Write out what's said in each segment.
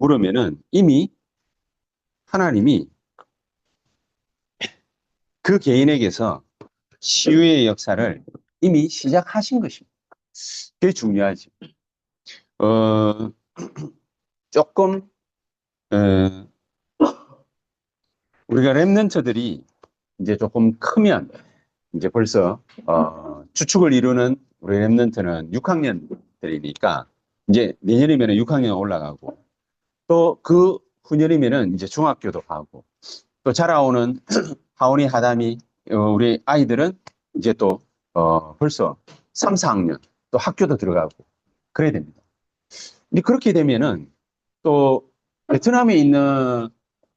물으면은 이미 하나님이 그 개인에게서 치유의 역사를 이미 시작하신 것입니다. 그게 중요하지. 어, 조금, 어, 우리가 랩런트들이 이제 조금 크면, 이제 벌써, 주축을 이루는 우리 랩런트는 6학년들이니까, 이제 내년이면 6학년 올라가고, 또 그 후년이면은 이제 중학교도 가고, 또 자라오는 하온이 하담이, 우리 아이들은 이제 또, 벌써 3, 4학년, 또 학교도 들어가고, 그래야 됩니다. 근데 그렇게 되면은 또 베트남에 있는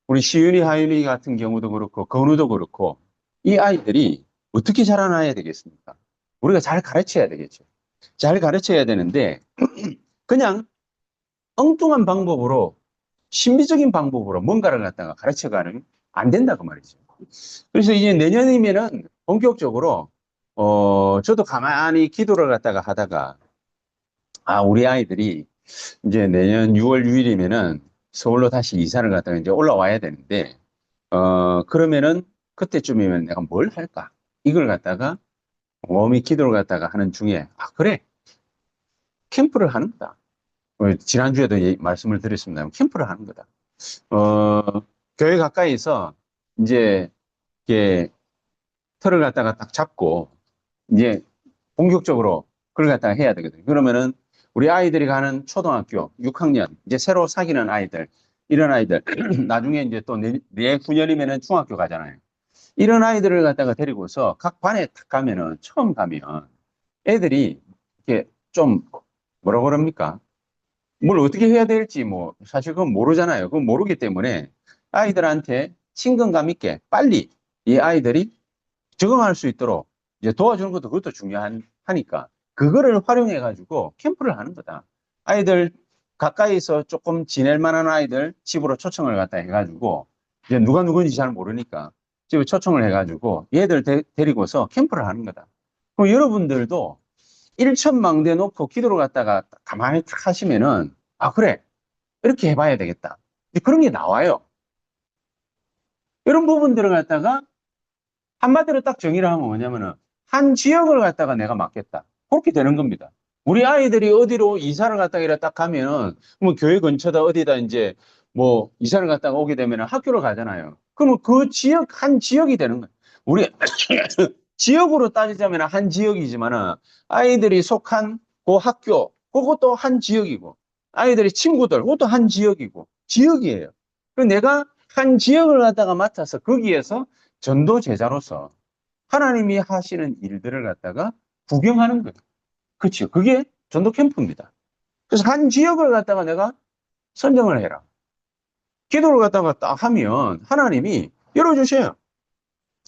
우리 시윤이, 하윤이 같은 경우도 그렇고, 건우도 그렇고, 이 아이들이 어떻게 자라나야 되겠습니까? 우리가 잘 가르쳐야 되겠죠. 잘 가르쳐야 되는데, 그냥 엉뚱한 방법으로, 신비적인 방법으로 뭔가를 갖다가 가르쳐가는, 안 된다, 그 말이죠. 그래서 이제 내년이면은 본격적으로, 저도 가만히 기도를 갖다가 하다가, 아, 우리 아이들이 이제 내년 6월 6일이면은 서울로 다시 이사를 갔다가 이제 올라와야 되는데, 그러면은 그때쯤이면 내가 뭘 할까? 이걸 갖다가 몸이 기도를 갖다가 하는 중에, 아, 그래. 캠프를 하는 거다. 지난주에도 말씀을 드렸습니다. 캠프를 하는 거다. 교회 가까이서 이제 이렇게 틀을 갖다가 딱 잡고 이제 본격적으로 그걸 갖다가 해야 되거든요. 그러면은 우리 아이들이 가는 초등학교 6학년, 이제 새로 사귀는 아이들, 이런 아이들, 나중에 이제 또 내 9년이면은 중학교 가잖아요. 이런 아이들을 갖다가 데리고서 각 반에 딱 가면은, 처음 가면 애들이 이렇게 좀 뭐라 그럽니까? 뭘 어떻게 해야 될지 뭐 사실 그건 모르잖아요. 그건 모르기 때문에 아이들한테 친근감 있게 빨리 이 아이들이 적응할 수 있도록 이제 도와주는 것도 그것도 중요하니까 그거를 활용해 가지고 캠프를 하는 거다. 아이들 가까이서 조금 지낼 만한 아이들 집으로 초청을 갖다 해가지고 이제 누가 누군지 잘 모르니까 집에 초청을 해가지고 얘들 데리고서 캠프를 하는 거다. 그럼 여러분들도 일천망대 놓고 기도를 갖다가 가만히 탁 하시면은, 아, 그래, 이렇게 해봐야 되겠다. 그런 게 나와요. 이런 부분들을 갖다가 한마디로 딱 정의를 하면 뭐냐면은 한 지역을 갖다가 내가 맡겠다. 그렇게 되는 겁니다. 우리 아이들이 어디로 이사를 갔다가 이래 딱 가면은 뭐 교회 근처다 어디다 이제 뭐 이사를 갔다가 오게 되면은 학교를 가잖아요. 그러면 그 지역 한 지역이 되는 거예요. 우리 지역으로 따지자면 한 지역이지만은 아이들이 속한 그 학교 그것도 한 지역이고 아이들의 친구들 그것도 한 지역이고 지역이에요. 그래서 내가 한 지역을 갖다가 맡아서 거기에서 전도 제자로서 하나님이 하시는 일들을 갖다가 구경하는 거예요. 그렇죠. 그게 전도 캠프입니다. 그래서 한 지역을 갖다가 내가 선정을 해라. 기도를 갖다가 딱 하면 하나님이 열어주셔요.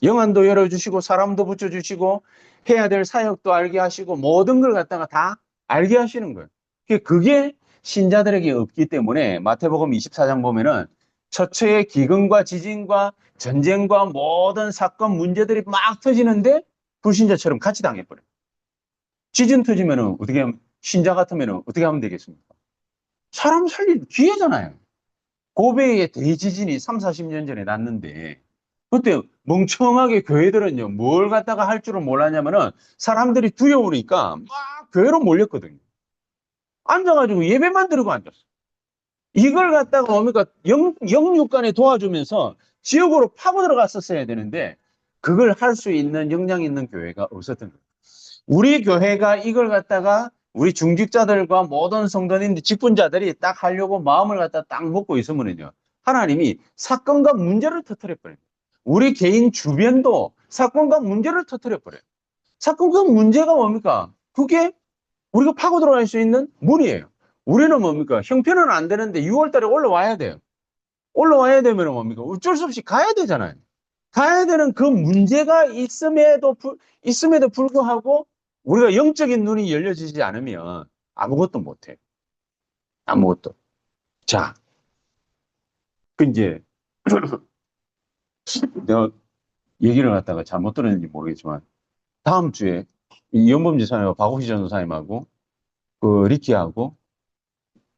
영안도 열어주시고 사람도 붙여주시고 해야 될 사역도 알게 하시고 모든 걸 갖다가 다 알게 하시는 거예요. 그게 신자들에게 없기 때문에 마태복음 24장 보면은 처처의 기근과 지진과 전쟁과 모든 사건 문제들이 막 터지는데 불신자처럼 같이 당해버려요. 지진 터지면은 어떻게 하면 신자 같으면은 어떻게 하면 되겠습니까? 사람 살릴 기회잖아요. 고베이의 대지진이 3, 40년 전에 났는데 그때 멍청하게 교회들은요, 뭘 갖다가 할 줄은 몰랐냐면은 사람들이 두려우니까 막 교회로 몰렸거든요. 앉아가지고 예배만 드리고 앉았어. 이걸 갖다가 뭡니까? 영육간에 도와주면서 지역으로 파고 들어갔었어야 되는데 그걸 할 수 있는 역량 있는 교회가 없었던 거예요. 우리 교회가 이걸 갖다가 우리 중직자들과 모든 성도님들, 직분자들이 딱 하려고 마음을 갖다 딱 먹고 있으면요. 하나님이 사건과 문제를 터뜨려버려요. 우리 개인 주변도 사건과 문제를 터뜨려버려요. 사건과 문제가 뭡니까? 그게 우리가 파고 들어갈 수 있는 문이에요. 우리는 뭡니까? 형편은 안 되는데 6월 달에 올라와야 돼요. 올라와야 되면 뭡니까? 어쩔 수 없이 가야 되잖아요. 가야 되는 그 문제가 있음에도 불구하고 우리가 영적인 눈이 열려지지 않으면 아무것도 못해. 아무것도. 자, 그 이제 내가 얘기를 갖다가 잘못 들었는지 모르겠지만 다음 주에 이연범 지사님하고 박옥희 전도사님하고 그 리키하고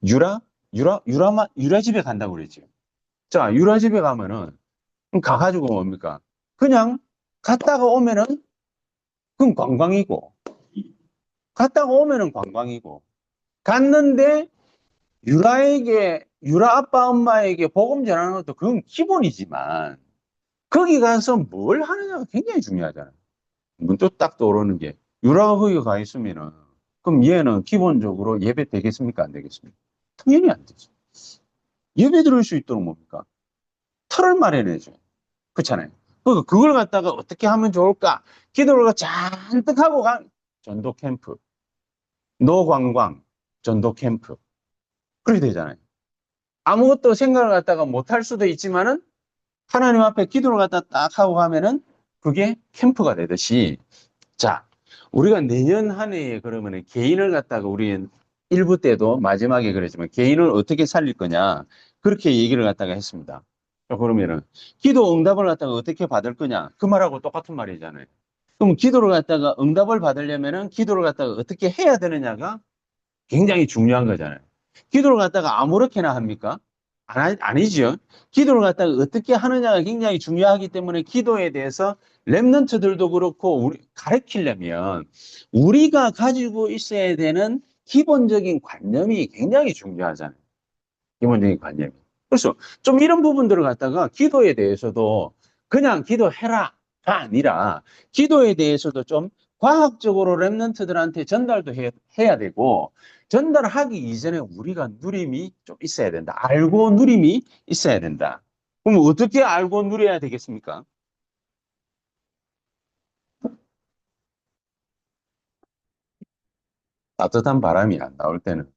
유라 유라집에 간다고 그랬지. 자, 유라집에 가면은, 그럼 가가지고 뭡니까? 그냥 갔다가 오면은, 그럼 관광이고, 갔다가 오면은 관광이고, 갔는데, 유라 아빠, 엄마에게 복음 전하는 것도 그건 기본이지만, 거기 가서 뭘 하느냐가 굉장히 중요하잖아요. 문득 딱 떠오르는 게, 유라가 거기 가 있으면은, 그럼 얘는 기본적으로 예배 되겠습니까? 안 되겠습니까? 당연히 안 되죠. 예배 드릴 수 있도록 뭡니까? 틀을 마련해줘요. 그렇잖아요. 그걸 갖다가 어떻게 하면 좋을까? 기도를 잔뜩 하고 간 전도 캠프, 노관광, 전도 캠프. 그렇게 되잖아요. 아무것도 생각을 갖다가 못할 수도 있지만은 하나님 앞에 기도를 갖다 딱 하고 가면은 그게 캠프가 되듯이 자, 우리가 내년 한 해에 그러면은 개인을 갖다가 우리 일부 때도 마지막에 그랬지만 개인을 어떻게 살릴 거냐 그렇게 얘기를 갖다가 했습니다. 자, 그러면은 기도 응답을 갖다가 어떻게 받을 거냐 그 말하고 똑같은 말이잖아요. 그럼 기도를 갖다가 응답을 받으려면은 기도를 갖다가 어떻게 해야 되느냐가 굉장히 중요한 거잖아요. 기도를 갖다가 아무렇게나 합니까? 아니죠. 기도를 갖다가 어떻게 하느냐가 굉장히 중요하기 때문에 기도에 대해서 랩런트들도 그렇고 우리 가르치려면 우리가 가지고 있어야 되는 기본적인 관념이 굉장히 중요하잖아요. 기본적인 관념이. 그래서 좀 이런 부분들을 갖다가 기도에 대해서도 그냥 기도해라가 아니라 기도에 대해서도 좀 과학적으로 랩런트들한테 전달도 해야 되고 전달하기 이전에 우리가 누림이 좀 있어야 된다. 알고 누림이 있어야 된다. 그럼 어떻게 알고 누려야 되겠습니까? 따뜻한 바람이 안 나올 때는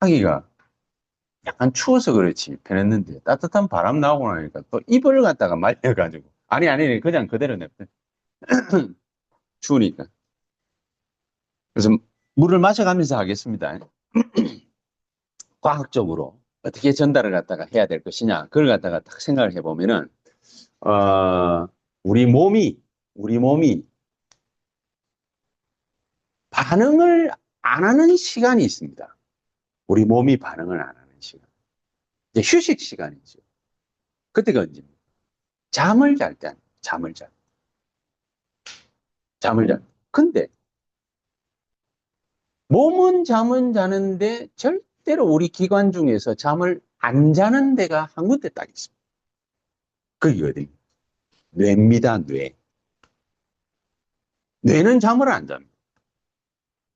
하기가 약간 추워서 그렇지 편했는데 따뜻한 바람 나오고 나니까 또 이불 갖다가 말려가지고 아니 그냥 그대로 냅둬 추우니까 그래서 물을 마셔가면서 하겠습니다. 과학적으로 어떻게 전달을 갖다가 해야 될 것이냐 그걸 갖다가 딱 생각을 해보면은 어, 우리 몸이 반응을 안 하는 시간이 있습니다. 우리 몸이 반응을 안 하는 시간 이제 휴식 시간이죠. 그때가 언제입니까? 잠을 잘 때, 잠을 잘, 잠을 잘. 근데 몸은 잠은 자는데 절대로 우리 기관 중에서 잠을 안 자는 데가 한 군데 딱 있습니다. 그게 어디? 뇌입니다, 뇌. 뇌는 잠을 안 잡니다.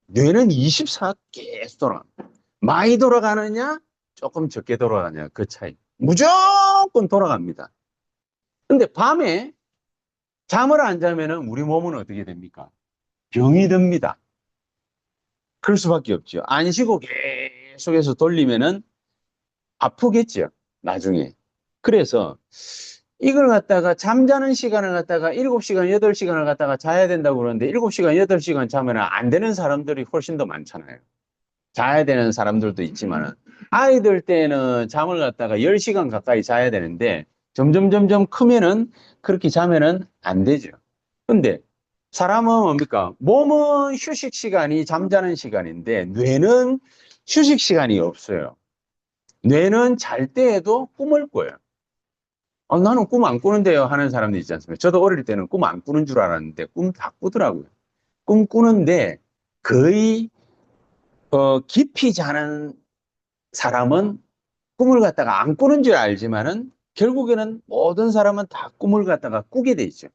뇌는 24 계속 돌아갑니다. 많이 돌아가느냐, 조금 적게 돌아가느냐, 그 차이. 무조건 돌아갑니다. 근데 밤에 잠을 안 자면은 우리 몸은 어떻게 됩니까? 병이 듭니다. 그럴 수밖에 없죠. 안 쉬고 계속해서 돌리면은 아프겠죠. 나중에. 그래서 이걸 갖다가 잠자는 시간을 갖다가 7시간, 8시간을 갖다가 자야 된다고 그러는데 7시간, 8시간 자면 안 되는 사람들이 훨씬 더 많잖아요. 자야 되는 사람들도 있지만은 아이들 때는 잠을 갖다가 10시간 가까이 자야 되는데 점점 크면은 그렇게 자면은 안 되죠. 근데 사람은 뭡니까? 몸은 휴식 시간이 잠자는 시간인데 뇌는 휴식 시간이 없어요. 뇌는 잘 때에도 꿈을 꿔요. 나는 꿈 안 꾸는데요 하는 사람들 있지 않습니까? 저도 어릴 때는 꿈 안 꾸는 줄 알았는데 꿈 다 꾸더라고요. 꿈 꾸는데 거의 깊이 자는 사람은 꿈을 갖다가 안 꾸는 줄 알지만은 결국에는 모든 사람은 다 꿈을 갖다가 꾸게 돼 있죠.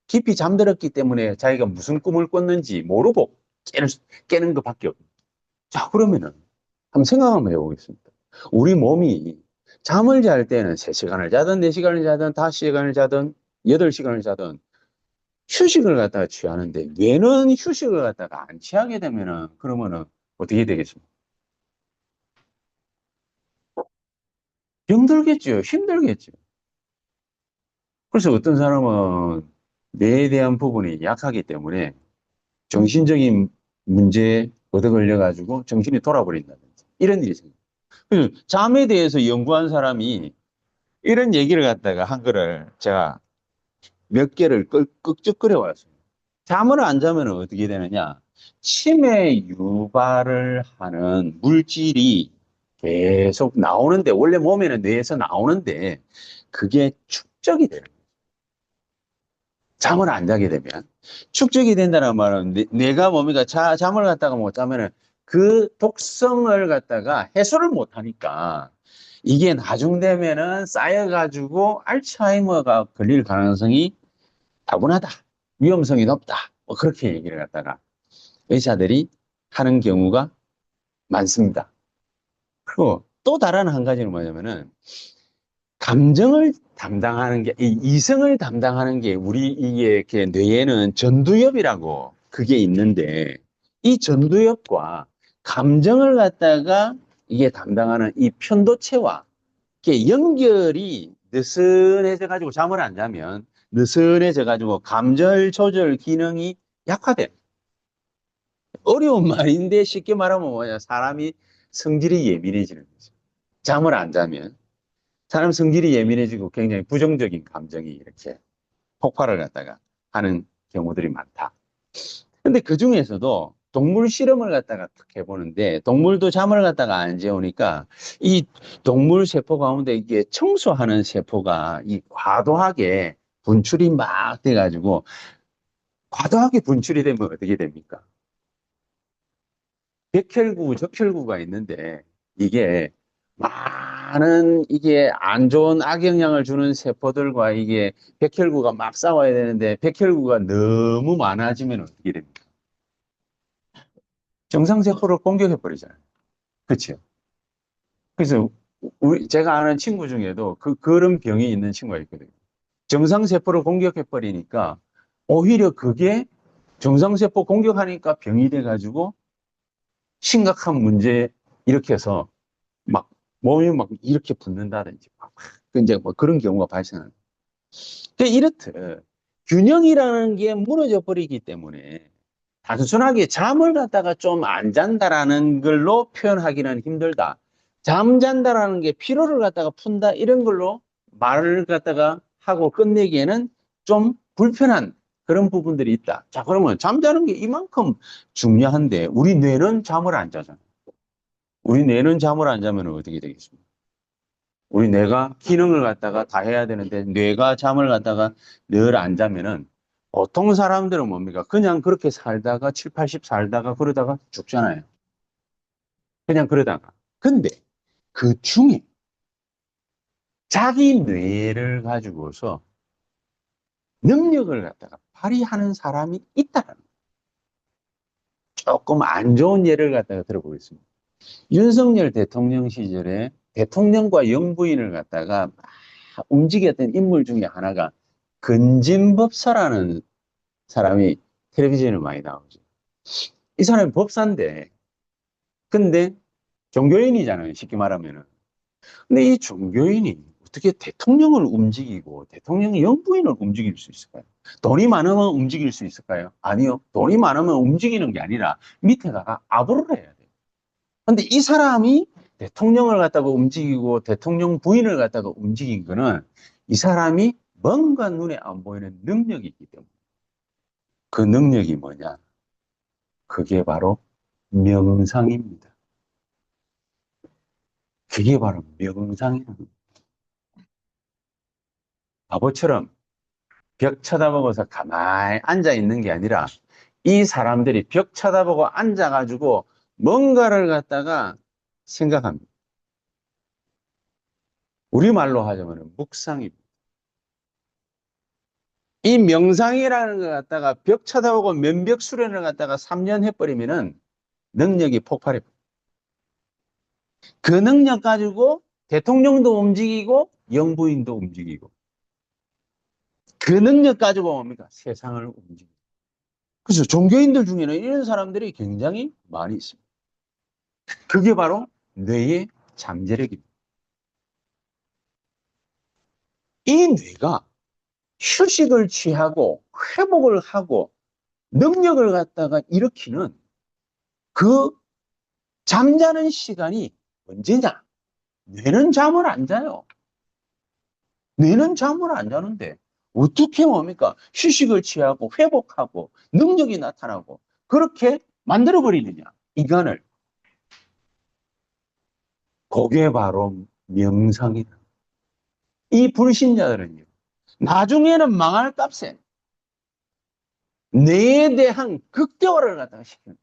깊이 잠들었기 때문에 자기가 무슨 꿈을 꿨는지 모르고 깨는 것밖에 없어요. 자, 그러면은 한번 생각 한번 해보겠습니다. 우리 몸이 잠을 잘 때는 3시간을 자든 4시간을 자든 5시간을 자든 8시간을 자든 휴식을 갖다가 취하는데 뇌는 휴식을 갖다가 안 취하게 되면은 그러면은 어떻게 되겠습니까? 병들겠죠. 힘들겠죠. 그래서 어떤 사람은 뇌에 대한 부분이 약하기 때문에 정신적인 문제에 얻어 걸려가지고 정신이 돌아버린다든지 이런 일이 생겨요. 그래서 잠에 대해서 연구한 사람이 이런 얘기를 갖다가 한 거를 제가 몇 개를 끄적거려 왔어요. 잠을 안 자면 어떻게 되느냐? 치매 유발을 하는 물질이 계속 나오는데, 원래 몸에는 뇌에서 나오는데, 그게 축적이 되는 거예요. 잠을 안 자게 되면. 축적이 된다는 말은 뇌가 뭡니까? 잠을 갖다가 못 자면은 그 독성을 갖다가 해소를 못 하니까 이게 나중 되면은 쌓여가지고 알츠하이머가 걸릴 가능성이 다분하다. 위험성이 높다. 뭐 그렇게 얘기를 갖다가 의사들이 하는 경우가 많습니다. 그리고 또 다른 한 가지는 뭐냐면은 감정을 담당하는 게, 이 이성을 담당하는 게 우리 이게 이렇게 뇌에는 전두엽이라고 그게 있는데 이 전두엽과 감정을 갖다가 이게 담당하는 이 편도체와 이게 연결이 느슨해져 가지고 잠을 안 자면 느슨해져 가지고 감정 조절 기능이 약화돼. 어려운 말인데 쉽게 말하면 뭐냐? 사람이 성질이 예민해지는 거죠. 잠을 안 자면. 사람 성질이 예민해지고 굉장히 부정적인 감정이 이렇게 폭발을 갖다가 하는 경우들이 많다. 근데 그 중에서도 동물 실험을 갖다가 탁 해보는데 동물도 잠을 갖다가 안 재우니까 이 동물 세포 가운데 이게 청소하는 세포가 이 과도하게 분출이 막 돼가지고 과도하게 분출이 되면 어떻게 됩니까? 백혈구, 적혈구가 있는데 이게 많은 이게 안 좋은 악영향을 주는 세포들과 이게 백혈구가 막 싸워야 되는데 백혈구가 너무 많아지면 어떻게 됩니까? 정상세포를 공격해 버리잖아요. 그렇죠? 그래서 제가 아는 친구 중에도 그런 병이 있는 친구가 있거든요. 정상세포를 공격해 버리니까 오히려 그게 정상세포 공격하니까 병이 돼가지고 심각한 문제 일으켜서 막 몸이 막 이렇게 붓는다든지 이제 뭐 그런 경우가 발생하는. 그러니까 이렇듯 균형이라는 게 무너져 버리기 때문에 단순하게 잠을 갖다가 좀 안 잔다라는 걸로 표현하기는 힘들다. 잠 잔다라는 게 피로를 갖다가 푼다 이런 걸로 말을 갖다가 하고 끝내기에는 좀 불편한 그런 부분들이 있다. 자, 그러면 잠자는 게 이만큼 중요한데 우리 뇌는 잠을 안 자잖아요. 우리 뇌는 잠을 안 자면 어떻게 되겠습니까? 우리 뇌가 기능을 갖다가 다 해야 되는데 뇌가 잠을 갖다가 늘 안 자면은 보통 사람들은 뭡니까? 그냥 그렇게 살다가 7, 80 살다가 그러다가 죽잖아요. 그냥 그러다가. 근데 그 중에 자기 뇌를 가지고서 능력을 갖다가 발휘하는 사람이 있다는 거예요. 조금 안 좋은 예를 갖다가 들어보겠습니다. 윤석열 대통령 시절에 대통령과 영부인을 갖다가 움직였던 인물 중에 하나가 건진법사라는 사람이 텔레비전에 많이 나오죠. 이 사람이 법사인데, 근데 종교인이잖아요, 쉽게 말하면은. 근데 이 종교인이 어떻게 대통령을 움직이고 대통령이 영부인을 움직일 수 있을까요? 돈이 많으면 움직일 수 있을까요? 아니요. 돈이 많으면 움직이는 게 아니라 밑에다가 아부를 해야 돼요. 근데 이 사람이 대통령을 갖다가 움직이고 대통령 부인을 갖다가 움직인 거는 이 사람이 뭔가 눈에 안 보이는 능력이 있기 때문에. 그 능력이 뭐냐? 그게 바로 명상입니다. 그게 바로 명상이라는 거예요. 바보처럼 벽 쳐다보고서 가만히 앉아 있는 게 아니라 이 사람들이 벽 쳐다보고 앉아가지고 뭔가를 갖다가 생각합니다. 우리말로 하자면 묵상입니다. 이 명상이라는 걸 갖다가 벽 쳐다보고 면벽 수련을 갖다가 3년 해버리면은 능력이 폭발해. 그 능력 가지고 대통령도 움직이고 영부인도 움직이고 그 능력 가지고 뭡니까? 세상을 움직이고. 그래서 종교인들 중에는 이런 사람들이 굉장히 많이 있습니다. 그게 바로 뇌의 잠재력입니다. 이 뇌가 휴식을 취하고 회복을 하고 능력을 갖다가 일으키는 그 잠자는 시간이 언제냐? 뇌는 잠을 안 자요. 뇌는 잠을 안 자는데 어떻게 뭡니까? 휴식을 취하고 회복하고 능력이 나타나고 그렇게 만들어버리느냐? 인간을. 그게 바로 명상이다. 이 불신자들은요, 나중에는 망할 값에 뇌에 대한 극대화를 갖다가 시키는.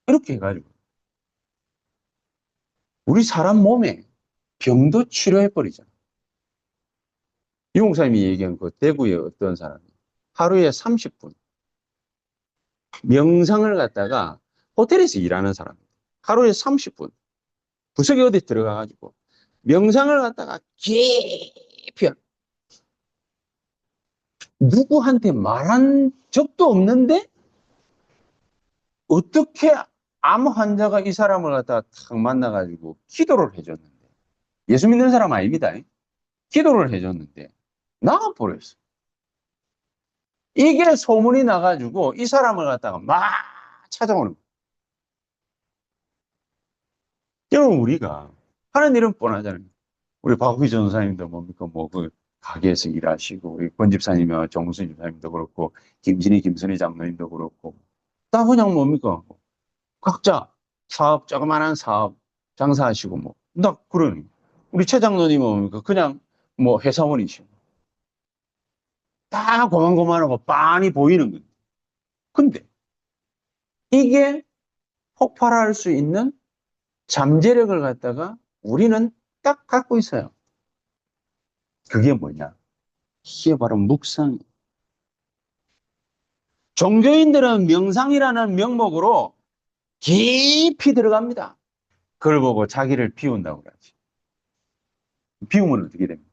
이렇게 해가지고 우리 사람 몸에 병도 치료해버리잖아. 유 목사님이 얘기한 그 대구의 어떤 사람이 하루에 30분 명상을 갖다가 호텔에서 일하는 사람 하루에 30분 구석에 어디 들어가가지고 명상을 갖다가 깊이 누구한테 말한 적도 없는데 어떻게 암 환자가 이 사람을 갖다가 탁 만나가지고 기도를 해줬는데 예수 믿는 사람 아닙니다. 기도를 해줬는데 나가버렸어. 이게 소문이 나가지고 이 사람을 갖다가 막 찾아오는 거예요. 여러분 우리가 하는 일은 뻔하잖아요. 우리 박휘 전사님도 뭡니까 그 가게에서 일하시고 우리 권 집사님이나 정무수 집사님도 그렇고 김진희 김선희 장로님도 그렇고 다 그냥 뭡니까 각자 사업 조그만한 사업 장사하시고 나 그러니 우리 최 장로님은 뭡니까 그냥 회사원이시고 다 고만고만하고 빤히 보이는 거예요. 근데 이게 폭발할 수 있는 잠재력을 갖다가 우리는 딱 갖고 있어요. 그게 뭐냐? 이게 바로 묵상이에요. 종교인들은 명상이라는 명목으로 깊이 들어갑니다. 그걸 보고 자기를 비운다고 그러지. 비우면 어떻게 됩니까?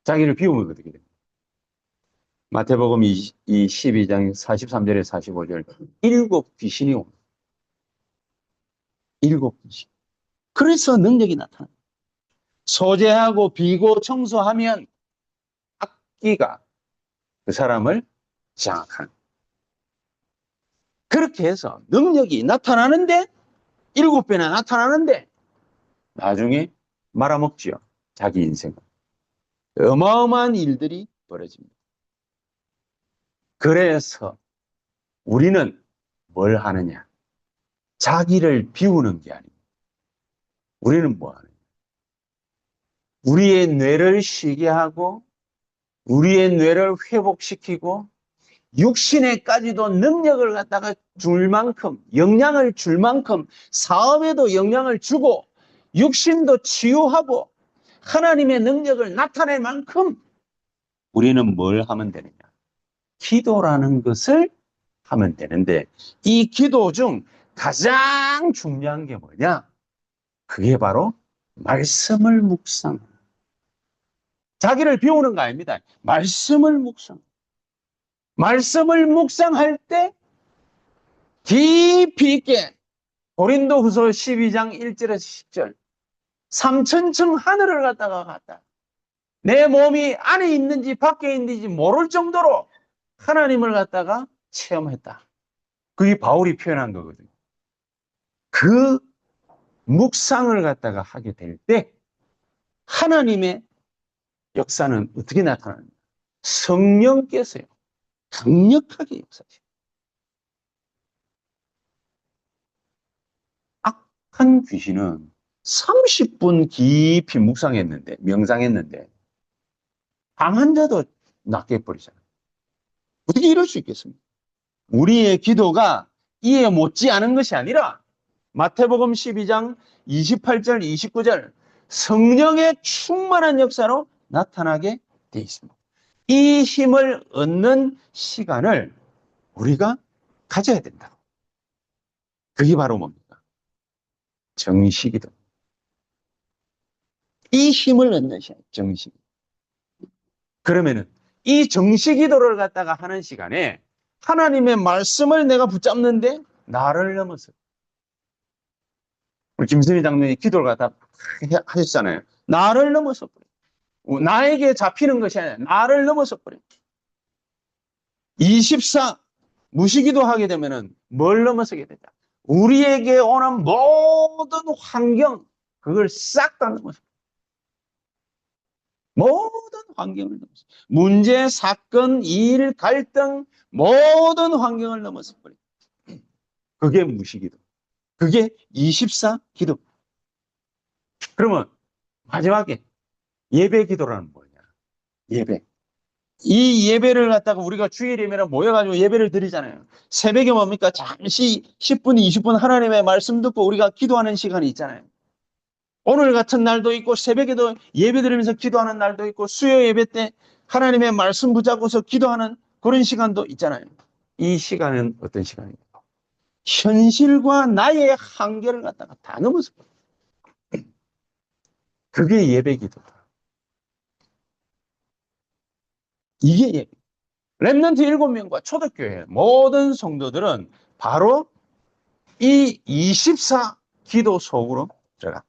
자기를 비우면 어떻게 됩니까? 마태복음 12장 43절에 45절 일곱 귀신이 옵니다. 일곱 귀신. 그래서 능력이 나타납니다. 소재하고 비고 청소하면 악기가 그 사람을 장악하는. 그렇게 해서 능력이 나타나는데 7배나 나타나는데 나중에 말아먹지요. 자기 인생을. 어마어마한 일들이 벌어집니다. 그래서 우리는 뭘 하느냐? 자기를 비우는 게 아닙니다. 우리는 뭐 하느냐? 우리의 뇌를 쉬게 하고 우리의 뇌를 회복시키고 육신에까지도 능력을 갖다가 줄 만큼 영향을 줄 만큼 사업에도 영향을 주고 육신도 치유하고 하나님의 능력을 나타낼 만큼 우리는 뭘 하면 되느냐? 기도라는 것을 하면 되는데 이 기도 중 가장 중요한 게 뭐냐? 그게 바로 말씀을 묵상. 자기를 비우는 거 아닙니다. 말씀을 묵상. 말씀을 묵상할 때 깊이 있게 고린도후서 12장 1절에서 10절 3000층 하늘을 갖다가 갔다. 내 몸이 안에 있는지 밖에 있는지 모를 정도로 하나님을 갖다가 체험했다. 그게 바울이 표현한 거거든요. 그 묵상을 갖다가 하게 될 때 하나님의 역사는 어떻게 나타납니까? 성령께서요. 강력하게 역사하셔요. 악한 귀신은 30분 깊이 묵상했는데, 명상했는데, 강한 자도 낫게 해버리잖아요. 어떻게 이럴 수 있겠습니까? 우리의 기도가 이에 못지 않은 것이 아니라, 마태복음 12장 28절, 29절, 성령의 충만한 역사로 나타나게 되어 있습니다. 이 힘을 얻는 시간을 우리가 가져야 된다. 그게 바로 뭡니까? 정식이다. 이 힘을 얻는 시간, 정식. 그러면은 이 정식기도를 갖다가 하는 시간에 하나님의 말씀을 내가 붙잡는데 나를 넘어서 우리 김선희 장로님이 기도를 갖다 하셨잖아요. 나를 넘어서 버려. 나에게 잡히는 것이 아니라 나를 넘어서 버려. 24 무시기도 하게 되면은 뭘 넘어서게 되냐? 우리에게 오는 모든 환경 그걸 싹 다 넘어서. 모든 환경을 넘어서. 문제, 사건, 일, 갈등 모든 환경을 넘어서 버려. 그게 무시기도. 그게 24 기도. 그러면 마지막에 예배 기도라는 뭐냐? 예배. 이 예배를 갖다가 우리가 주일 예배를 모여가지고 예배를 드리잖아요. 새벽에 뭡니까? 잠시 10분, 20분 하나님의 말씀 듣고 우리가 기도하는 시간이 있잖아요. 오늘 같은 날도 있고 새벽에도 예배 드리면서 기도하는 날도 있고 수요 예배 때 하나님의 말씀 붙잡고서 기도하는 그런 시간도 있잖아요. 이 시간은 어떤 시간입니까? 현실과 나의 한계를 갖다가 다 넘어서 그게 예배 기도다. 이게 예배. 렘넌트 7명과 초대교회 모든 성도들은 바로 이 24 기도 속으로 들어갔다.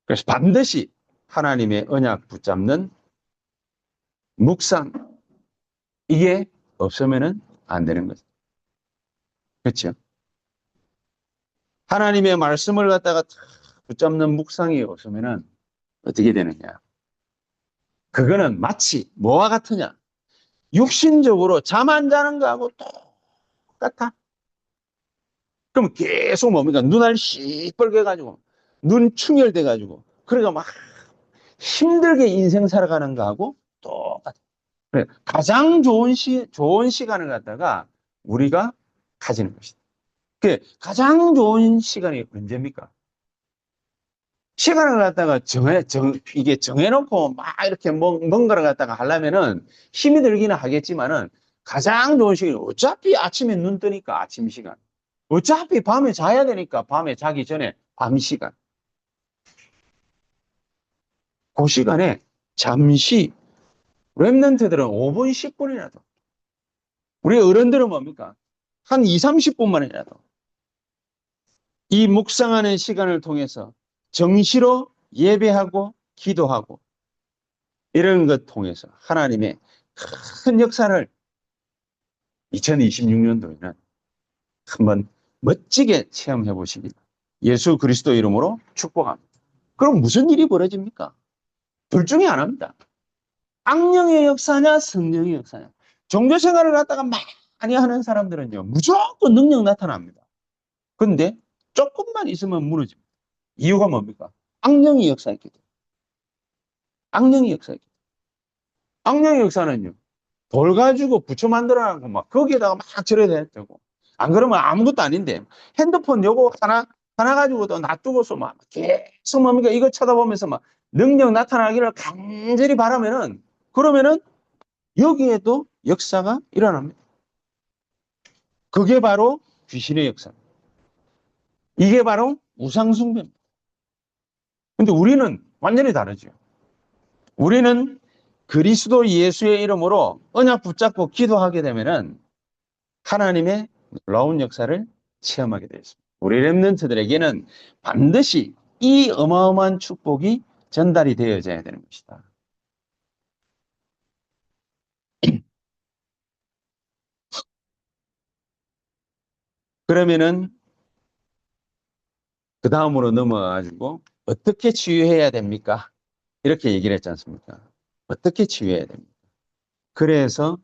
그래서 반드시 하나님의 언약 붙잡는 묵상, 이게 없으면 안 되는 거죠. 그렇죠? 하나님의 말씀을 갖다가 붙잡는 묵상이 없으면 어떻게 되느냐? 그거는 마치 뭐와 같으냐? 육신적으로 잠 안 자는 거하고 똑같아. 그럼 계속 뭡니까? 눈알 시뻘게 가지고 눈 충혈돼 가지고 그러니까 막 힘들게 인생 살아가는 거하고 똑같아. 그래, 가장 좋은 시간을 갖다가 우리가 가지는 것이다. 그 가장 좋은 시간이 언제입니까? 시간을 갖다가 이게 정해놓고 막 이렇게 뭔가를 갖다가 하려면은 힘이 들기는 하겠지만은 가장 좋은 시간이 어차피 아침에 눈 뜨니까 아침 시간. 어차피 밤에 자야 되니까 밤에 자기 전에 밤 시간. 그 시간에 잠시 랩런트들은 5분, 10분이라도 우리 어른들은 뭡니까? 한 2, 30분만이라도 이 묵상하는 시간을 통해서 정시로 예배하고 기도하고 이런 것 통해서 하나님의 큰 역사를 2026년도에는 한번 멋지게 체험해 보시길 예수 그리스도 이름으로 축복합니다. 그럼 무슨 일이 벌어집니까? 둘 중에 하나입니다. 악령의 역사냐 성령의 역사냐. 종교 생활을 갖다가 많이 하는 사람들은요 무조건 능력 나타납니다. 근데 조금만 있으면 무너집니다. 이유가 뭡니까? 악령의 역사였기 때문에. 악령의 역사였기 때문에. 악령의 역사는요 돌 가지고 부처 만들어놓고 막 거기에다가 막 절여야 되고 안 그러면 아무것도 아닌데 핸드폰 요거 하나 가지고 또 놔두고서 막 계속 뭡니까 이거 쳐다보면서 막 능력 나타나기를 간절히 바라면은 그러면은 여기에도 역사가 일어납니다. 그게 바로 귀신의 역사입니다. 이게 바로 우상숭배입니다. 근데 우리는 완전히 다르죠. 우리는 그리스도 예수의 이름으로 언약 붙잡고 기도하게 되면은 하나님의 놀라운 역사를 체험하게 되어 있습니다. 우리 렘넌트들에게는 반드시 이 어마어마한 축복이 전달이 되어져야 되는 것이다. 그러면은 그 다음으로 넘어가가지고 어떻게 치유해야 됩니까? 이렇게 얘기를 했지 않습니까? 어떻게 치유해야 됩니까? 그래서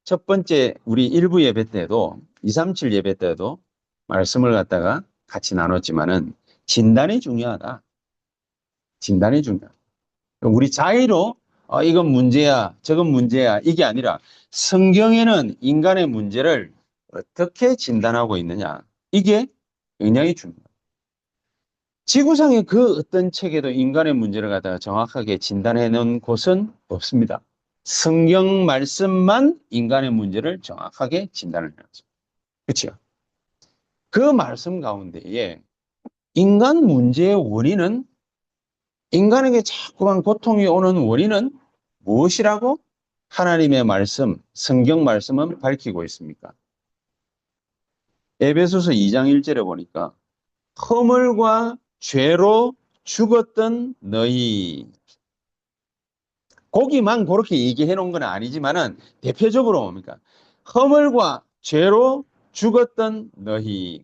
첫 번째 우리 1부 예배 때도 237 예배 때도 말씀을 갖다가 같이 나눴지만은 진단이 중요하다. 진단이 중요하다. 우리 자의로 이건 문제야, 저건 문제야 이게 아니라 성경에는 인간의 문제를 어떻게 진단하고 있느냐 이게 굉장히 중요합니다. 지구상의 그 어떤 책에도 인간의 문제를 갖다가 정확하게 진단해 놓은 곳은 없습니다. 성경 말씀만 인간의 문제를 정확하게 진단을 해놨습니다. 그렇죠? 그 말씀 가운데에 인간 문제의 원인은 인간에게 자꾸만 고통이 오는 원인은 무엇이라고 하나님의 말씀, 성경 말씀은 밝히고 있습니까? 에베소서 2장 1절에 보니까 허물과 죄로 죽었던 너희. 거기만 그렇게 얘기해 놓은 건 아니지만은 대표적으로 뭡니까? 허물과 죄로 죽었던 너희.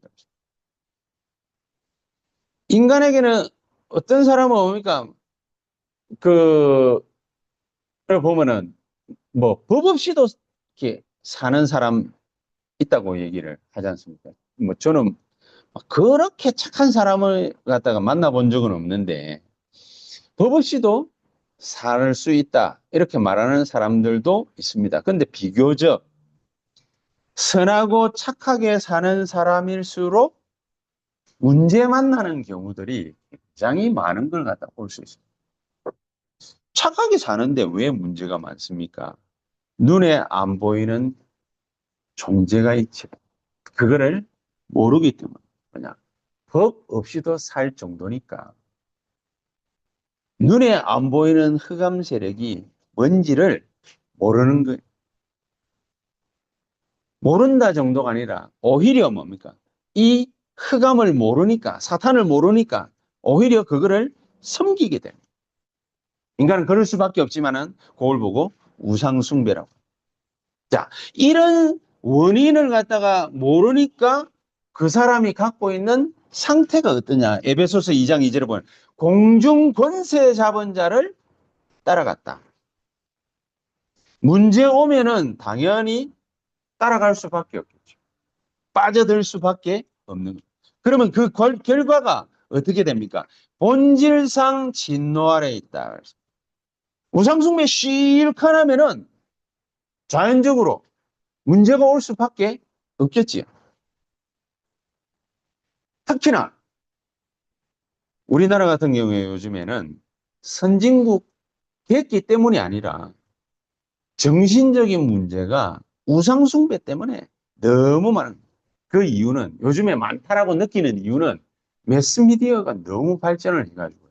인간에게는 어떤 사람은 뭡니까? 그, 보면은 뭐 법 없이도 이렇게 사는 사람 있다고 얘기를 하지 않습니까? 뭐 저는 그렇게 착한 사람을 갖다가 만나본 적은 없는데 법 없이도 살 수 있다 이렇게 말하는 사람들도 있습니다. 근데 비교적 선하고 착하게 사는 사람일수록 문제 만나는 경우들이 굉장히 많은 걸 갖다 볼 수 있습니다. 착하게 사는데 왜 문제가 많습니까? 눈에 안 보이는 존재가 있지. 그거를 모르기 때문에 그냥 법 없이도 살 정도니까 눈에 안 보이는 흑암 세력이 뭔지를 모르는 거예요. 모른다 정도가 아니라 오히려 뭡니까? 이 흑암을 모르니까 사탄을 모르니까 오히려 그거를 섬기게 됩니다. 인간은 그럴 수밖에 없지만은 그걸 보고 우상숭배라고. 자, 이런 원인을 갖다가 모르니까 그 사람이 갖고 있는 상태가 어떠냐. 에베소서 2장 2절에 보면 공중 권세 잡은 자를 따라갔다. 문제 오면은 당연히 따라갈 수밖에 없겠죠. 빠져들 수밖에 없는 거죠. 그러면 그 결과가 어떻게 됩니까? 본질상 진노 아래 있다. 우상숭배 실컷하면은 자연적으로 문제가 올 수밖에 없겠지요. 특히나 우리나라 같은 경우에 요즘에는 선진국 됐기 때문이 아니라 정신적인 문제가 우상숭배 때문에 너무 많은 그 이유는 요즘에 많다라고 느끼는 이유는 매스미디어가 너무 발전을 해가지고요.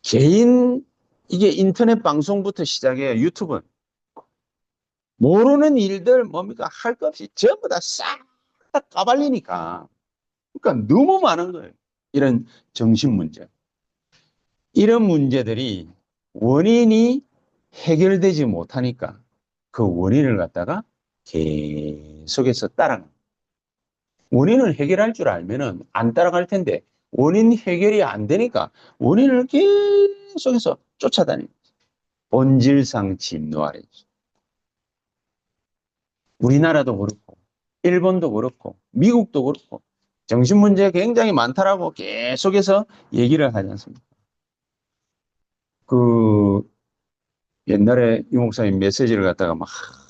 개인 이게 인터넷 방송부터 시작해 유튜브 모르는 일들 뭡니까 할 것 없이 전부 다 싹 다 까발리니까 그러니까 너무 많은 거예요. 이런 정신 문제. 이런 문제들이 원인이 해결되지 못하니까 그 원인을 갖다가 계속해서 따라가. 원인을 해결할 줄 알면은 안 따라갈 텐데 원인 해결이 안 되니까 원인을 계속해서 쫓아다니. 본질상 진노하래. 우리나라도 그렇고 일본도 그렇고 미국도 그렇고 정신 문제 굉장히 많다라고 계속해서 얘기를 하지 않습니까? 그 옛날에 유 목사님 메시지를 갖다가 막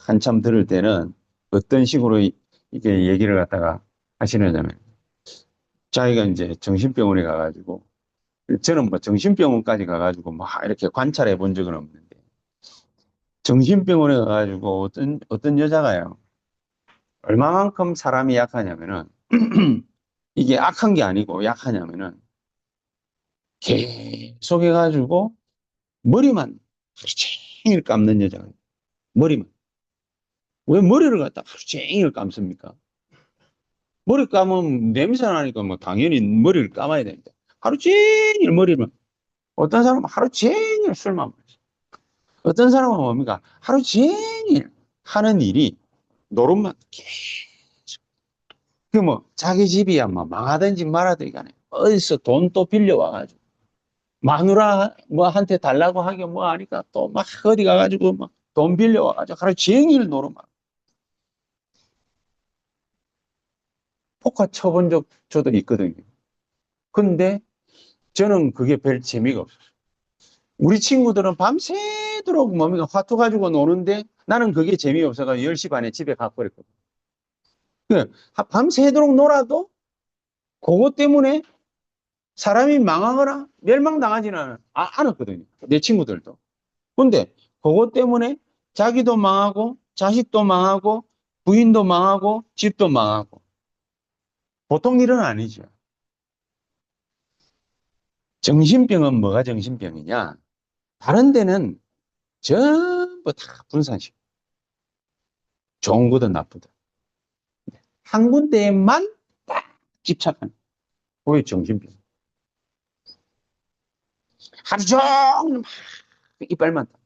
한참 들을 때는 어떤 식으로 이게 얘기를 갖다가 하시느냐면 자기가 이제 정신병원에 가가지고 저는 뭐 정신병원까지 가가지고 막 이렇게 관찰해 본 적은 없는데 정신병원에 가가지고 어떤 여자가요 얼마만큼 사람이 약하냐면은 이게 악한 게 아니고 약하냐면은 계속 해가지고 머리만 하루 종일 감는 여자가 머리만 왜 머리를 갖다 하루 종일 감습니까? 머리 감으면 냄새 나니까 뭐 당연히 머리를 감아야 됩니다. 하루 종일 머리를 어떤 사람은 하루 종일 술만 마셔. 어떤 사람은 뭡니까? 하루 종일 하는 일이 노릇만 계속. 그 뭐 자기 집이야 뭐 망하든지 말하든지 간에 어디서 돈 또 빌려와가지고 마누라 뭐 한테 달라고 하기 뭐 하니까 또 막 어디 가가지고 막 돈 빌려와가지고 하루 종일 노릇만. 포카 쳐본 적 저도 있거든요. 근데 저는 그게 별 재미가 없어요. 우리 친구들은 밤새도록 뭡니까 화투 가지고 노는데 나는 그게 재미없어서 10시 반에 집에 가버렸거든요. 밤새도록 놀아도 그것 때문에 사람이 망하거나 멸망당하지는 않았거든요. 내 친구들도. 근데 그것 때문에 자기도 망하고 자식도 망하고 부인도 망하고 집도 망하고 보통 일은 아니죠. 정신병은 뭐가 정신병이냐? 다른 데는 전부 다 분산시켜. 좋은 거든 나쁘든. 한 군데에만 딱 집착하는. 그게 정신병. 하루 종일 막 이빨만 닦아.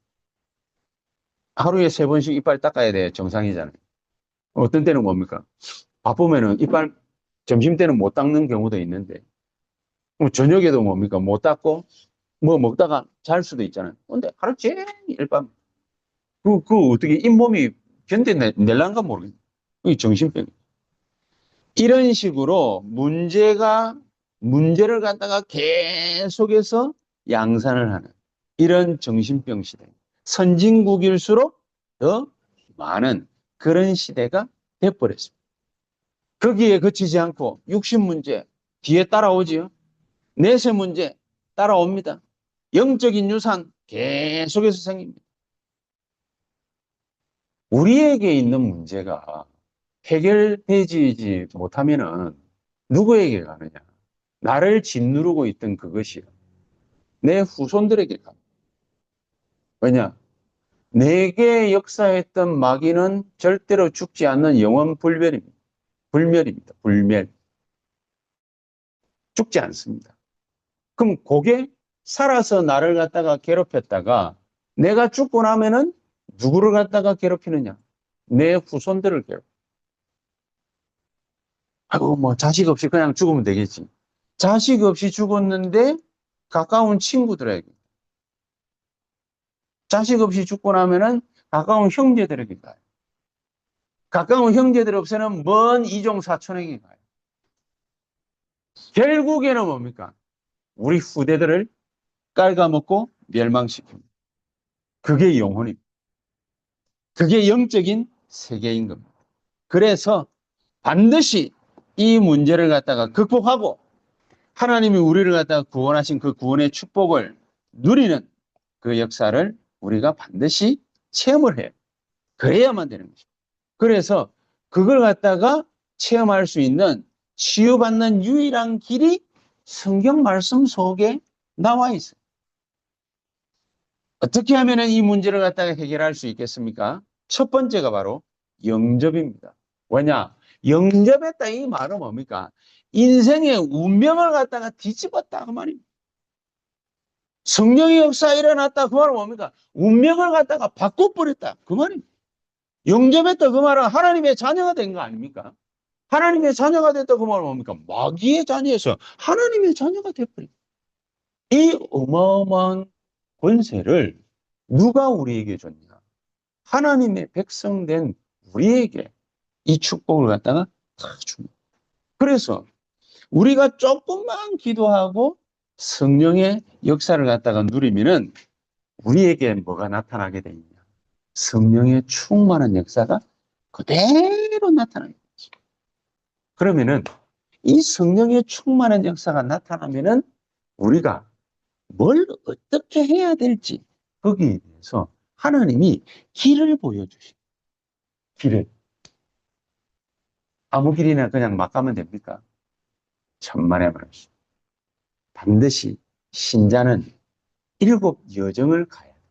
하루에 3번씩 이빨 닦아야 돼. 정상이잖아요. 어떤 때는 뭡니까? 바쁘면은 이빨 점심 때는 못 닦는 경우도 있는데 저녁에도 뭡니까? 못 닦고 뭐 먹다가 잘 수도 있잖아요. 근데 하루 종일 밤. 그 어떻게 잇몸이 견뎌낼란가 모르겠네. 이 정신병. 이런 식으로 문제를 갖다가 계속해서 양산을 하는 이런 정신병 시대. 선진국일수록 더 많은 그런 시대가 돼버렸습니다. 거기에 그치지 않고 60문제 뒤에 따라오지요. 내세 문제 따라옵니다. 영적인 유산 계속해서 생깁니다. 우리에게 있는 문제가 해결되지 못하면은 누구에게 가느냐? 나를 짓누르고 있던 그것이요. 내 후손들에게 갑니다. 왜냐? 내게 역사했던 마귀는 절대로 죽지 않는 영원 불멸입니다. 불멸입니다. 불멸. 죽지 않습니다. 그럼 그게 살아서 나를 갖다가 괴롭혔다가 내가 죽고 나면은 누구를 갖다가 괴롭히느냐? 내 후손들을 괴롭혀. 아이고, 뭐, 자식 없이 그냥 죽으면 되겠지. 자식 없이 죽었는데 가까운 친구들에게. 자식 없이 죽고 나면은 가까운 형제들에게 가요. 가까운 형제들 없이는 먼 이종 사촌에게 가요. 결국에는 뭡니까? 우리 후대들을 깔아먹고 멸망시킵니다. 그게 영혼입니다. 그게 영적인 세계인 겁니다. 그래서 반드시 이 문제를 갖다가 극복하고 하나님이 우리를 갖다가 구원하신 그 구원의 축복을 누리는 그 역사를 우리가 반드시 체험을 해요. 그래야만 되는 거죠. 그래서 그걸 갖다가 체험할 수 있는 치유받는 유일한 길이 성경 말씀 속에 나와 있어요. 어떻게 하면 이 문제를 갖다가 해결할 수 있겠습니까? 첫 번째가 바로 영접입니다. 왜냐? 영접했다 이 말은 뭡니까? 인생의 운명을 갖다가 뒤집었다 그 말입니다. 성령의 역사 일어났다 그 말은 뭡니까? 운명을 갖다가 바꿔버렸다 그 말입니다. 영접했다 그 말은 하나님의 자녀가 된 거 아닙니까? 하나님의 자녀가 됐다 그 말은 뭡니까? 마귀의 자녀에서 하나님의 자녀가 돼버립니다. 이 어마어마한 권세를 누가 우리에게 줬냐? 하나님의 백성된 우리에게 이 축복을 갖다가 다 줍니다. 그래서 우리가 조금만 기도하고 성령의 역사를 갖다가 누리면은 우리에게 뭐가 나타나게 돼 있냐? 성령의 충만한 역사가 그대로 나타나게 되죠. 그러면은 이 성령의 충만한 역사가 나타나면은 우리가 뭘 어떻게 해야 될지 거기에 대해서 하나님이 길을 보여주십니다. 길을. 아무 길이나 그냥 막 가면 됩니까? 천만의 말씀. 반드시 신자는 7 여정을 가야 돼요.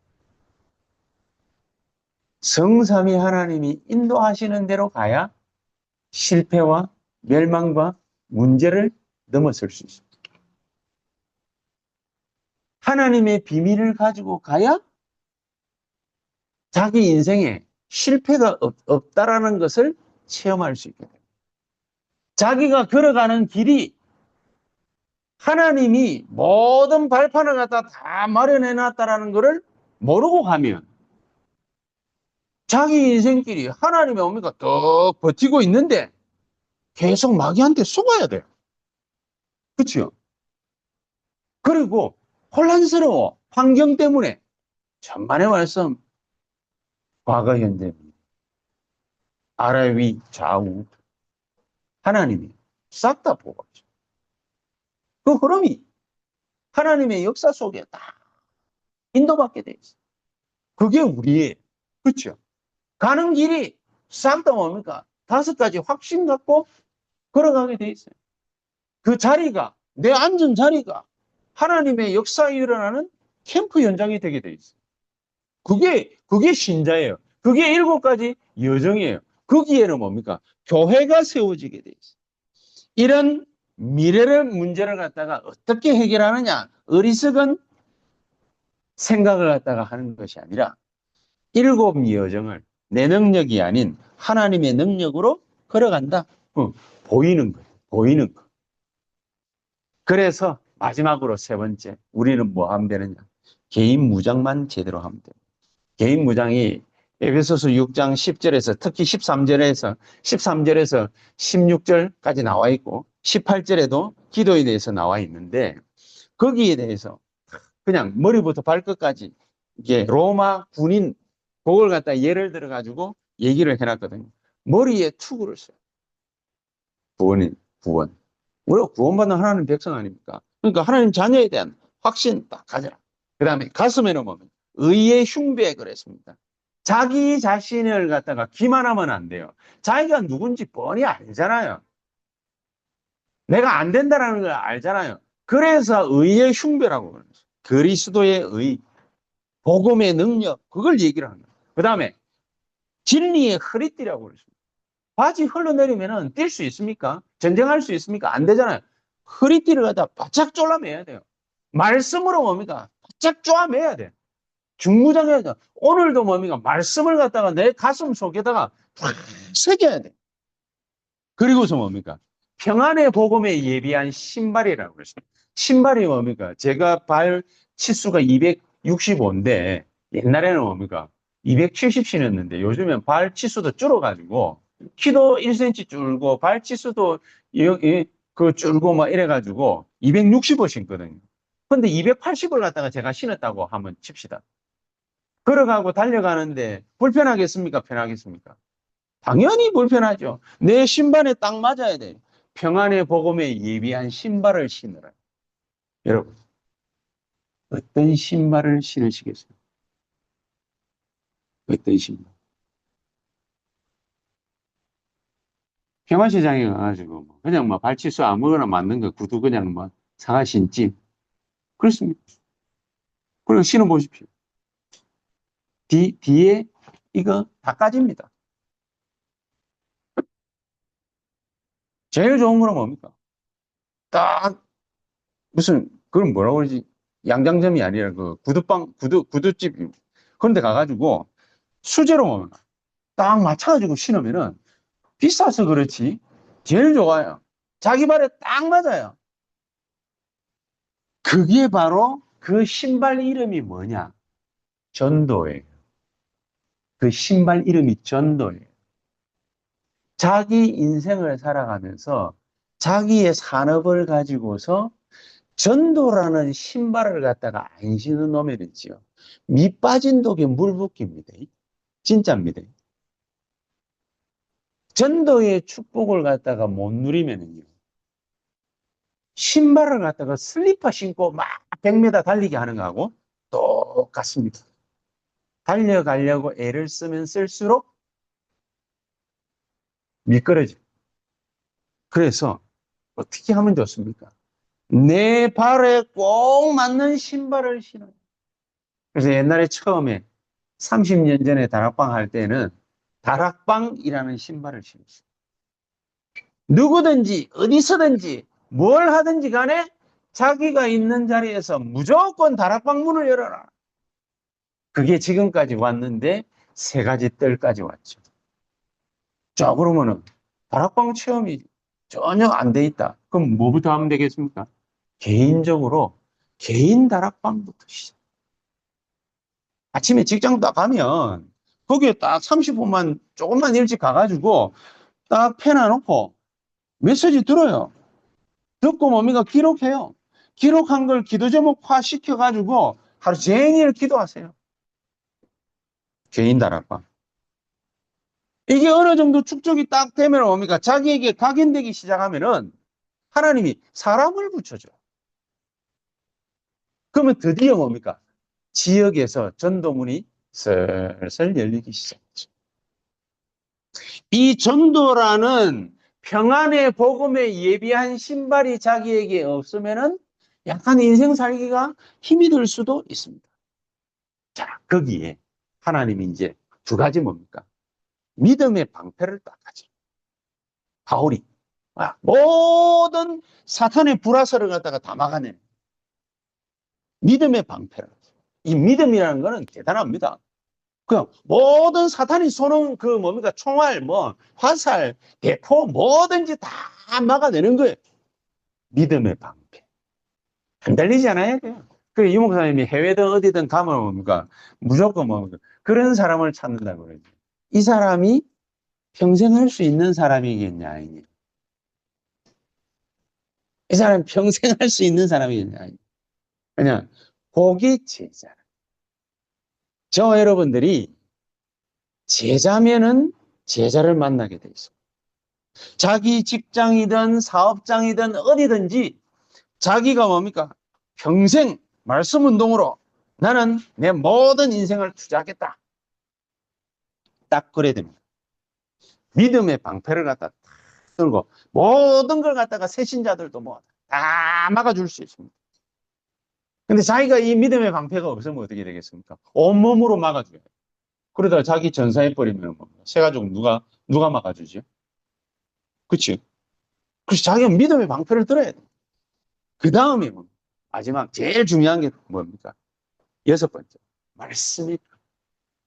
성삼위 하나님이 인도하시는 대로 가야 실패와 멸망과 문제를 넘어설 수 있습니다. 하나님의 비밀을 가지고 가야 자기 인생에 실패가 없다라는 것을 체험할 수 있게 됩니다. 자기가 걸어가는 길이 하나님이 모든 발판을 갖다 다 마련해 놨다라는 것을 모르고 가면 자기 인생길이 하나님의 옵니까 더 버티고 있는데 계속 마귀한테 속아야 돼요. 그렇죠? 그리고 혼란스러워. 환경 때문에 천만의 말씀 과거 현재 아래 위 좌우 하나님이 싹 다 보고 있죠. 그 흐름이 하나님의 역사 속에 다 인도받게 돼 있어요. 그게 우리의 그렇죠. 가는 길이 싹 다 뭡니까? 5가지 확신 갖고 걸어가게 돼 있어요. 그 자리가 내 앉은 자리가 하나님의 역사에 일어나는 캠프 현장이 되게 돼 있어요. 그게 신자예요. 그게 7가지 여정이에요. 거기에는 뭡니까? 교회가 세워지게 돼 있어요. 이런 미래의 문제를 갖다가 어떻게 해결하느냐? 어리석은 생각을 갖다가 하는 것이 아니라 7 여정을 내 능력이 아닌 하나님의 능력으로 걸어간다. 보이는 거예요. 보이는 거. 그래서 마지막으로 3번째, 우리는 뭐 하면 되느냐? 개인 무장만 제대로 하면 돼요. 개인 무장이 에베소서 6장 10절에서 특히 13절에서 16절까지 나와 있고 18절에도 기도에 대해서 나와 있는데 거기에 대해서 그냥 머리부터 발끝까지 이게 로마 군인 그걸 갖다 예를 들어 가지고 얘기를 해놨거든요. 머리에 투구를 써요. 구원인 구원. 우리가 구원받는 하나님 백성 아닙니까? 그러니까 하나님 자녀에 대한 확신 딱 가져라. 그 다음에 가슴에는 뭡니까? 의의 흉배 그랬습니다. 자기 자신을 갖다가 기만하면 안 돼요. 자기가 누군지 뻔히 알잖아요. 내가 안 된다라는 걸 알잖아요. 그래서 의의 흉배라고 그러는 거예요. 그리스도의 의, 복음의 능력, 그걸 얘기를 하는 거예요. 그 다음에 진리의 허리띠라고 그랬습니다. 바지 흘러내리면은 뛸 수 있습니까? 전쟁할 수 있습니까? 안 되잖아요. 허리띠를 갖다 바짝 졸라매야 돼요. 말씀으로 뭡니까? 바짝 쪼아매야 돼. 중무장해야 돼. 오늘도 뭡니까? 말씀을 갖다가 내 가슴 속에다가 탁 새겨야 돼. 그리고서 뭡니까? 평안의 복음에 예비한 신발이라고 그랬어요. 신발이 뭡니까? 제가 발 치수가 265인데 옛날에는 뭡니까? 270 신었는데 요즘엔 발 치수도 줄어가지고 키도 1cm 줄고 발 치수도 그 줄고 막 이래가지고 265 신거든요. 근데 280을 갖다가 제가 신었다고 한번 칩시다. 걸어가고 달려가는데 불편하겠습니까? 편하겠습니까? 당연히 불편하죠. 내 신발에 딱 맞아야 돼요. 평안의 복음에 예비한 신발을 신으라. 여러분, 어떤 신발을 신으시겠어요? 어떤 신발? 평화시장에 가가지고 그냥 뭐 발치수 아무거나 맞는 거 구두 그냥 뭐 사가 신지 그렇습니다. 그리고 신어보십시오. 뒤에 이거 다 까집니다. 제일 좋은 거는 뭡니까? 딱 무슨 그건 뭐라고 그러지? 양장점이 아니라 그 구두집 그런 데 가가지고 수제로 딱 맞춰가지고 신으면은 비싸서 그렇지 제일 좋아요. 자기 발에 딱 맞아요. 그게 바로 그 신발 이름이 뭐냐? 전도예요. 그 신발 이름이 전도예요. 자기 인생을 살아가면서 자기의 산업을 가지고서 전도라는 신발을 갖다가 안 신은 놈에는지요. 밑 빠진 독에 물 붓기입니다. 진짜입니다. 전도의 축복을 갖다가 못 누리면은요. 신발을 갖다가 슬리퍼 신고 막 100m 달리기 하는 거하고 똑같습니다. 달려가려고 애를 쓰면 쓸수록 미끄러져. 그래서 어떻게 하면 좋습니까? 내 발에 꼭 맞는 신발을 신어요. 그래서 옛날에 처음에 30년 전에 다락방 할 때는 다락방이라는 신발을 신었어요. 누구든지 어디서든지 뭘 하든지 간에 자기가 있는 자리에서 무조건 다락방 문을 열어라. 그게 지금까지 왔는데 세 가지 뜰까지 왔죠. 자, 그러면은 다락방 체험이 전혀 안 돼 있다. 그럼 뭐부터 하면 되겠습니까? 개인적으로 개인 다락방부터 시작. 아침에 직장 딱 가면 거기에 딱 30분만 조금만 일찍 가가지고 딱 펜해놓고 메시지 들어요. 듣고 뭡니까? 기록해요. 기록한 걸 기도 제목화 시켜가지고 하루 종일 기도하세요. 개인 다락방. 이게 어느 정도 축적이 딱 되면 뭡니까? 자기에게 각인되기 시작하면은 하나님이 사람을 붙여줘. 그러면 드디어 뭡니까? 지역에서 전도문이 슬슬 열리기 시작했죠. 이 전도라는 평안의 복음에 예비한 신발이 자기에게 없으면은 약간 인생 살기가 힘이 들 수도 있습니다. 자, 거기에 하나님이 이제 두 가지 뭡니까? 믿음의 방패를 딱 가져. 바울이 모든 사탄의 불화설을 갖다가 다 막아내는 믿음의 방패를. 이 믿음이라는 거는 대단합니다. 그냥 모든 사탄이 쏘는 그 뭡니까? 총알, 뭐 화살, 대포 뭐든지 다 막아내는 거예요. 믿음의 방패. 흔들리지 않아야 돼요. 그 유목사님이 해외든 어디든 가면 뭡니까? 무조건 뭡니까? 그런 사람을 찾는다고 그러죠. 이 사람이 평생 할 수 있는 사람이겠냐, 아니냐. 이 사람이 평생 할 수 있는 사람이겠냐, 아니냐. 그냥, 복이 제자. 저 여러분들이 제자면은 제자를 만나게 돼 있어요. 자기 직장이든 사업장이든 어디든지 자기가 뭡니까? 평생 말씀 운동으로 나는 내 모든 인생을 투자하겠다. 딱 그래야 됩니다. 믿음의 방패를 갖다 탁 들고 모든 걸 갖다가 새신자들도 뭐 다 막아줄 수 있습니다. 근데 자기가 이 믿음의 방패가 없으면 어떻게 되겠습니까? 온몸으로 막아줘요. 그러다가 자기 전사해버리면 뭐, 새가족 누가 막아주죠? 그치? 그래서 자기가 믿음의 방패를 들어야 돼. 그 다음에 뭐, 마지막 제일 중요한 게 뭡니까? 여섯 번째. 말씀이.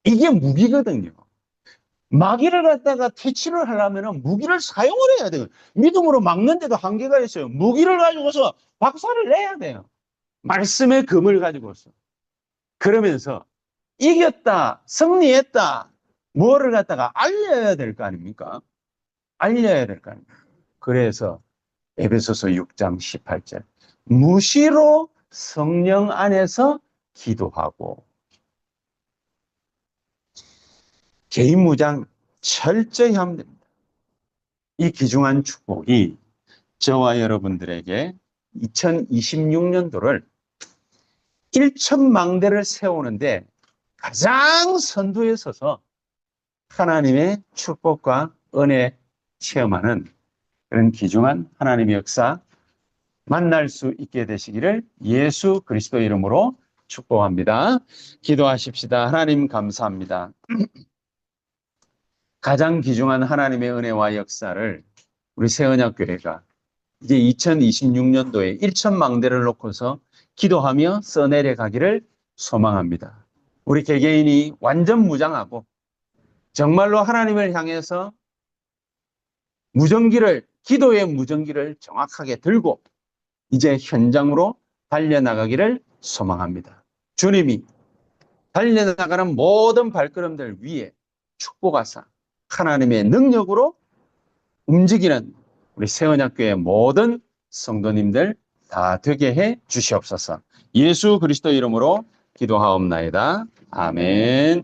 이게 무기거든요. 마귀를 갖다가 퇴치를 하려면 무기를 사용을 해야 돼요. 믿음으로 막는데도 한계가 있어요. 무기를 가지고서 박살을 내야 돼요. 말씀의 금을 가지고서. 그러면서 이겼다, 승리했다, 뭐를 갖다가 알려야 될 거 아닙니까? 알려야 될 거 아닙니까? 그래서 에베소서 6장 18절. 무시로 성령 안에서 기도하고. 개인 무장 철저히 하면 됩니다. 이 귀중한 축복이 저와 여러분들에게 2026년도를 1천망대를 세우는데 가장 선두에 서서 하나님의 축복과 은혜 체험하는 그런 귀중한 하나님의 역사 만날 수 있게 되시기를 예수 그리스도 이름으로 축복합니다. 기도하십시다. 하나님 감사합니다. 가장 귀중한 하나님의 은혜와 역사를 우리 새언약교회가 이제 2026년도에 1천망대를 놓고서 기도하며 써내려 가기를 소망합니다. 우리 개개인이 완전 무장하고 정말로 하나님을 향해서 기도의 무전기를 정확하게 들고 이제 현장으로 달려나가기를 소망합니다. 주님이 달려나가는 모든 발걸음들 위에 축복하사 하나님의 능력으로 움직이는 우리 새언약교회 모든 성도님들 다 되게 해 주시옵소서. 예수 그리스도 이름으로 기도하옵나이다. 아멘.